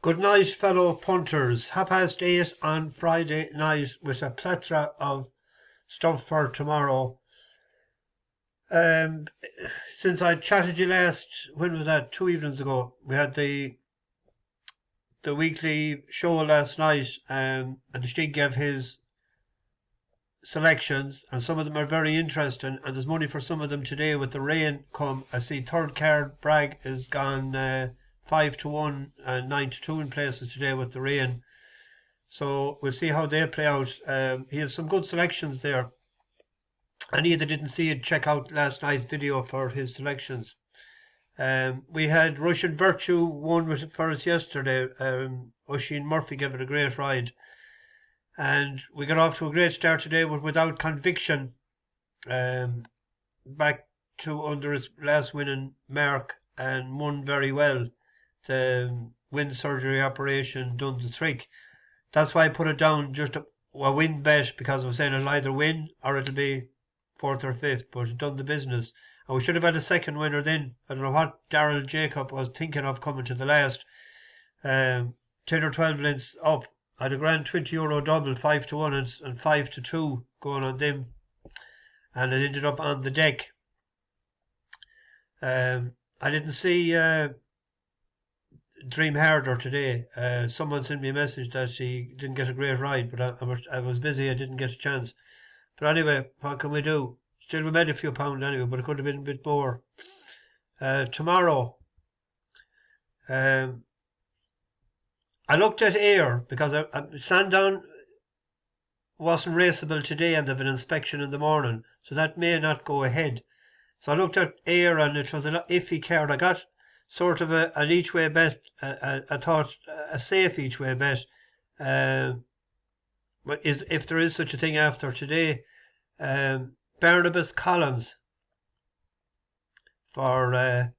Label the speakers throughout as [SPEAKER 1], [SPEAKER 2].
[SPEAKER 1] Good night, fellow punters. 8:30 on Friday night with a plethora of stuff for tomorrow. Um, since I chatted to you last, when was that? 2 evenings ago. We had the weekly show last night, and the Stig gave his selections, and some of them are very interesting. And there's money for some of them today with the rain come. I see third card Bragg is gone 5-1 and 9-2 in places today with the rain. So we'll see how they play out. He has some good selections there. Any that didn't see it, check out last night's video for his selections. We had Russian Virtue won for us yesterday. Oisin Murphy gave it a great ride. And we got off to a great start today without conviction. Back to under his last winning mark and won very well. The wind surgery operation done the trick. That's why I put it down just a win bet, because I was saying it'll either win or it'll be fourth or fifth, but it done the business. And we should have had a second winner then. I don't know what Darryl Jacob was thinking of coming to the last. 10 or 12 lengths up. I had a grand €20 double, 5-1 and 5-2 going on them. And it ended up on the deck. I didn't see Dream Harder today. Someone sent me a message that he didn't get a great ride, but I was busy, I didn't get a chance. But anyway, what can we do? Still, we made a few pounds anyway, but it could have been a bit more. Tomorrow, I looked at Ayr because Sandown wasn't raceable today and they have an inspection in the morning, so that may not go ahead. So I looked at Ayr and it was an iffy card. I got sort of an each way bet. I thought a safe each way bet. But if there is such a thing after today, Barnabas Collins for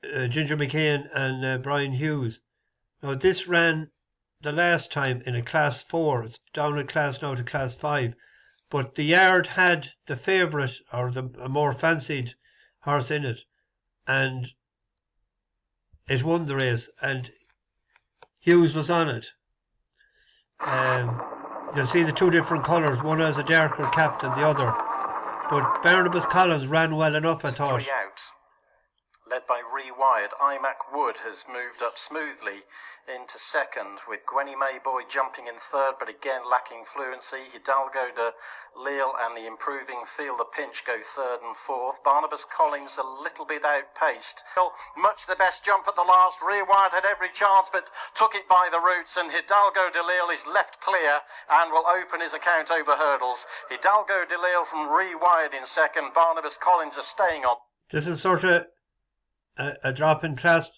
[SPEAKER 1] Ginger McCain and Brian Hughes. Now this ran the last time in a class 4. It's down in class now to class 5. But the yard had the favourite or a more fancied horse in it, and it won the race, and Hughes was on it. You'll see the two different colours. One has a darker cap than the other. But Barnabas Collins ran well enough, I thought.
[SPEAKER 2] 3 out. Led by Rewired, Imac Wood has moved up smoothly into second, with Gwenny Mayboy jumping in third, but again lacking fluency. Hidalgo de Lille and the improving Feel the Pinch go third and fourth. Barnabas Collins a little bit outpaced. Much the best jump at the last. Rewired had every chance, but took it by the roots, and Hidalgo de Lille is left clear and will open his account over hurdles. Hidalgo de Lille from Rewired in second. Barnabas Collins are staying on.
[SPEAKER 1] This is sort of a drop in class.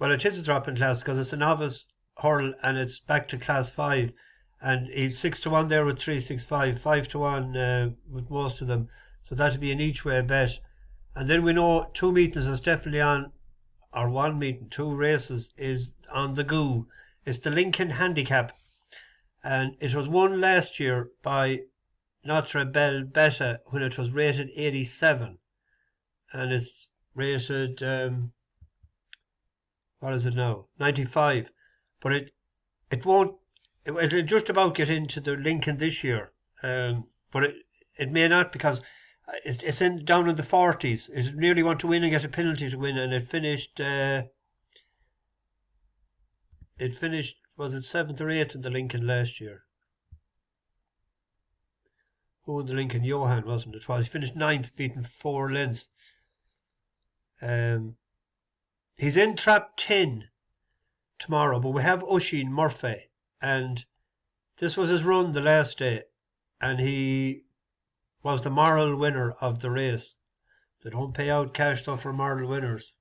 [SPEAKER 1] Well, it is a drop in class because it's a novice hurl and it's back to class 5. And he's 6-1 there with 365, 5-1 with most of them. So that'll be an each way bet. And then we know 2 meetings is definitely on, or 1 meeting, 2 races is on the go. It's the Lincoln Handicap. And it was won last year by Notre Belle Bete when it was rated 87. And it's rated, what is it now? 95. But it'll just about get into the Lincoln this year. But it may not, because it's down in the 40s. It nearly want to win and get a penalty to win, and it finished, was it 7th or 8th in the Lincoln last year? Who won the Lincoln? Johan, wasn't it? Well, he finished 9th, beaten 4 lengths. He's in trap 10 tomorrow, but we have Oisin Murphy, and this was his run the last day, and he was the moral winner of the race. They don't pay out cash though for moral winners.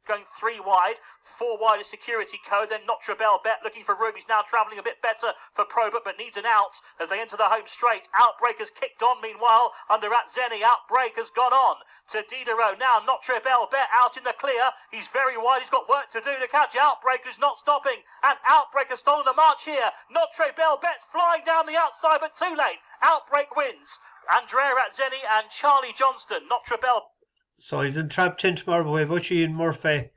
[SPEAKER 3] Going 3 wide, 4 wide is Security Code, then Notre Belle Bete looking for Ruby's now travelling a bit better for Probert, but needs an out as they enter the home straight. Outbreak has kicked on meanwhile under Atzeni. Outbreak has gone on to Diderot. Now Notre Belle Bete out in the clear. He's very wide, he's got work to do to catch Outbreak, who's not stopping, and Outbreak has stolen the march here. Notre Belle Bete's flying down the outside, but too late. Outbreak wins. Andrea Atzeni and Charlie Johnston. Notre Belle.
[SPEAKER 1] So he's in trap 10 tomorrow, but we have Oisin Murphy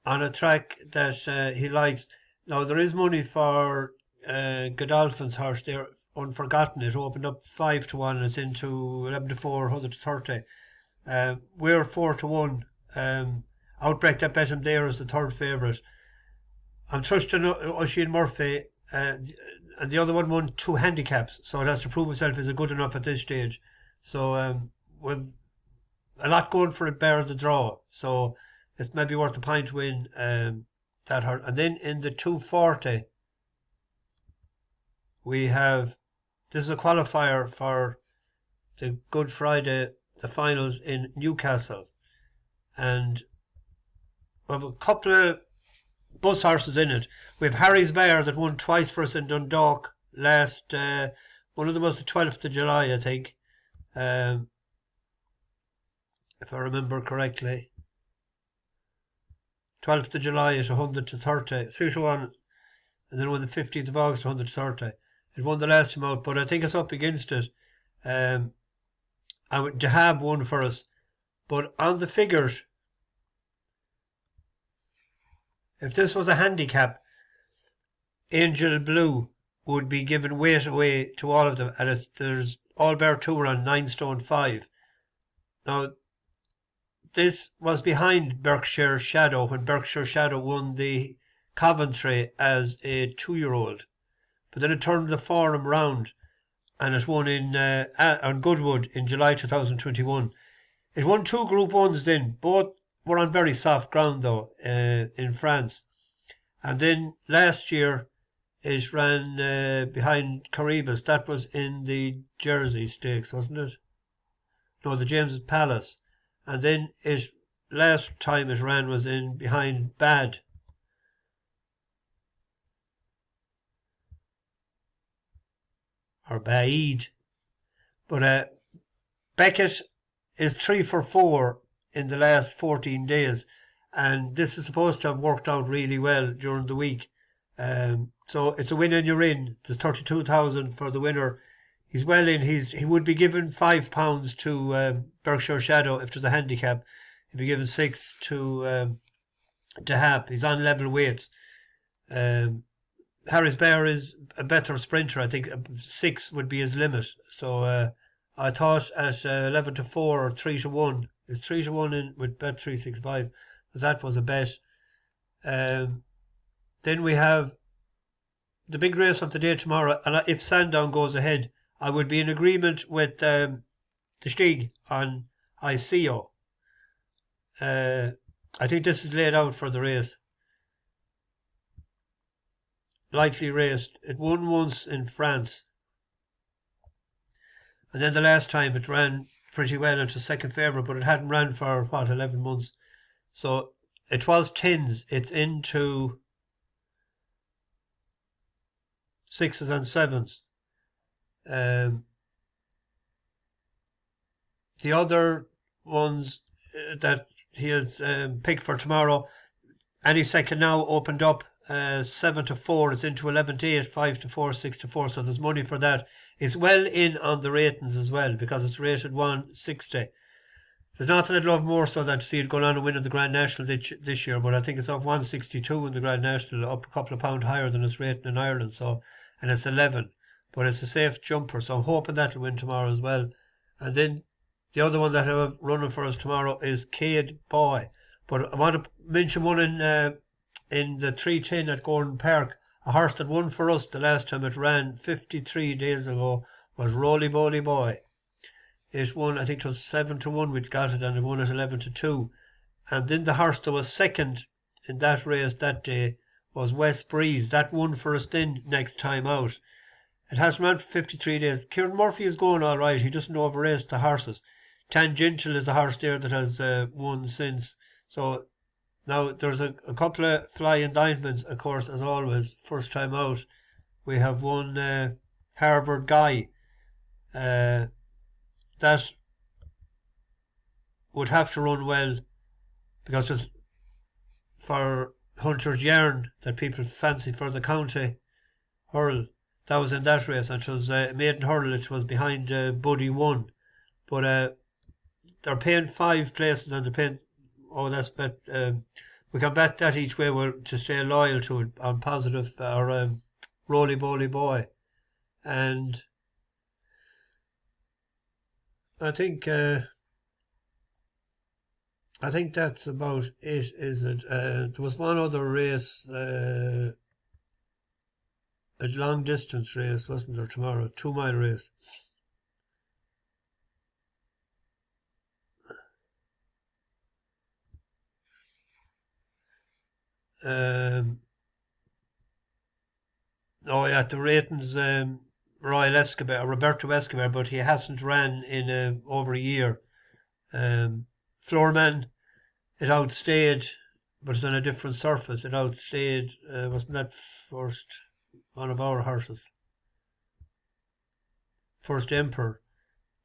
[SPEAKER 1] on a track that he likes. Now, there is money for Godolphin's horse there, Unforgotten. It opened up 5-1, it's into 11-4, 130. We're 4-1. Outbreak that bet him there as the third favourite. I'm trusting Oisin Murphy, and the other one won 2 handicaps, so it has to prove itself as a good enough at this stage. So we've a lot going for it, bear the draw. So it's maybe worth a pint to win that hurt. And then in the 240, we have, this is a qualifier for the Good Friday, the finals in Newcastle. And we have a couple of bus horses in it. We have Harry's Bear that won twice for us in Dundalk last, one of them was the 12th of July, I think. If I remember correctly. 12th of July at 100-30, 3-1, and then won the 15th of August 100-30. It won the last time out, but I think it's up against it. And Dahab won for us. But on the figures, if this was a handicap, Angel Beau would be given weight away to all of them, and there's all bear 2 on 9 stone 5. Now, this was behind Berkshire Shadow when Berkshire Shadow won the Coventry as a 2-year-old. But then it turned the Forum round and it won on Goodwood in July 2021. It won 2 Group 1s then. Both were on very soft ground though in France. And then last year it ran behind Caribas. That was in the Jersey Stakes, wasn't it? No, the James's Palace. And then last time it ran was in behind Bad. Or Baid. But Beckett is 3 for 4 in the last 14 days. And this is supposed to have worked out really well during the week. So it's a win and you're in. There's 32,000 for the winner. He's well in. He would be given £5 to Berkshire Shadow if there's a handicap. He'd be given 6 to Dahab. He's on level weights. Harry's Bear is a better sprinter. I think 6 would be his limit. So I thought at 11-4 or 3-1. It's 3-1 in with bet 365. So that was a bet. Then we have the big race of the day tomorrow. And if Sandown goes ahead, I would be in agreement with the Stig on Iceo. I think this is laid out for the race. Lightly raced. It won once in France. And then the last time it ran pretty well into second favourite, but it hadn't ran for, 11 months. So it was 10s. It's into 6s and 7s. The other ones that he has picked for tomorrow, any second now opened up 7-4. It's into 11-8, 5-4, 6-4. So there's money for that. It's well in on the ratings as well because it's rated 160. There's nothing I'd love more so than to see it going on and winning the Grand National this year, but I think it's off 162 in the Grand National, up a couple of pound higher than it's rated in Ireland. So, and it's 11, but it's a safe jumper. So I'm hoping that'll win tomorrow as well. And then the other one that I have running for us tomorrow is Cayd Boy. But I want to mention one in the 310 at Gowran Park. A horse that won for us the last time it ran 53 days ago was Roly Bowley Boy. It won, I think it was 7-1 we'd got it, and it won at 11-2. And then the horse that was second in that race that day was West Breeze. That won for us then next time out. It has run for 53 days. Kieran Murphy is going all right. He doesn't over-race the horses. Tangential is the horse there that has won since. So now there's a couple of fly indictments, of course, as always. First time out, we have one Harvard Guy. That would have to run well because it's for Hunter's Yarn that people fancy for the county hurl. That was in that race, and it was maiden hurl. It was behind Buddy 1. But they're paying 5 places and they're paying. Oh, that's bet. We can bet that each way to stay loyal to it on positive or roly bowly boy, and I think that's about it. Is it? There was one other race, a long distance race, wasn't there tomorrow? 2 mile race. Oh yeah, the ratings. Roberto Escobar, but he hasn't ran in over a year. Floorman, it outstayed, but it's on a different surface. It outstayed. Wasn't that one of our horses? First Emperor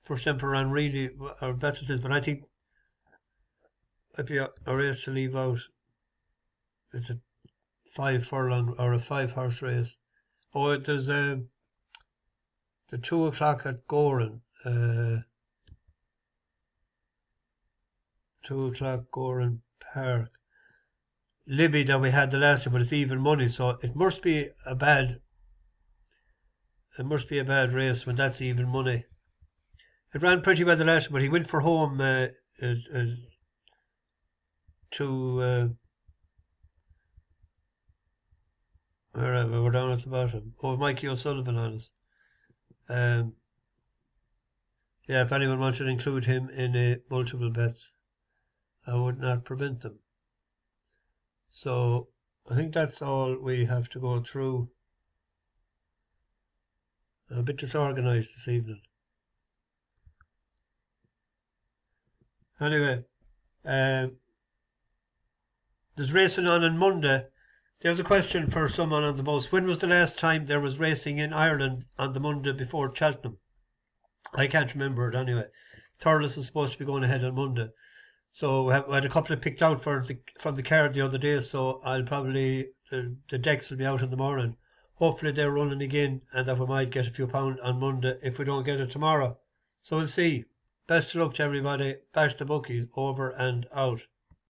[SPEAKER 1] ran really or better this, but I think it'd be a race to leave out. It's a 5 furlong or a 5-horse race. Oh, there's the 2 o'clock at Gowran. 2 o'clock Gowran Park. Libby that we had the last year, but it's even money, so it must be a bad race when that's even money. It ran pretty well the last year, but he went for home to wherever, we're down at the bottom. Oh, Mikey O'Sullivan on us. Yeah, if anyone wanted to include him in multiple bets, I would not prevent them. So I think that's all we have to go through. I'm a bit disorganised this evening. Anyway, there's racing on Monday. There's a question for someone on the bus. When was the last time there was racing in Ireland on the Monday before Cheltenham? I can't remember it anyway. Thurles is supposed to be going ahead on Monday. So we had a couple of picked out from the card the other day, so I'll probably, the decks will be out in the morning. Hopefully they're running again and that we might get a few pounds on Monday if we don't get it tomorrow. So we'll see. Best of luck to everybody. Bash the bookies, over and out.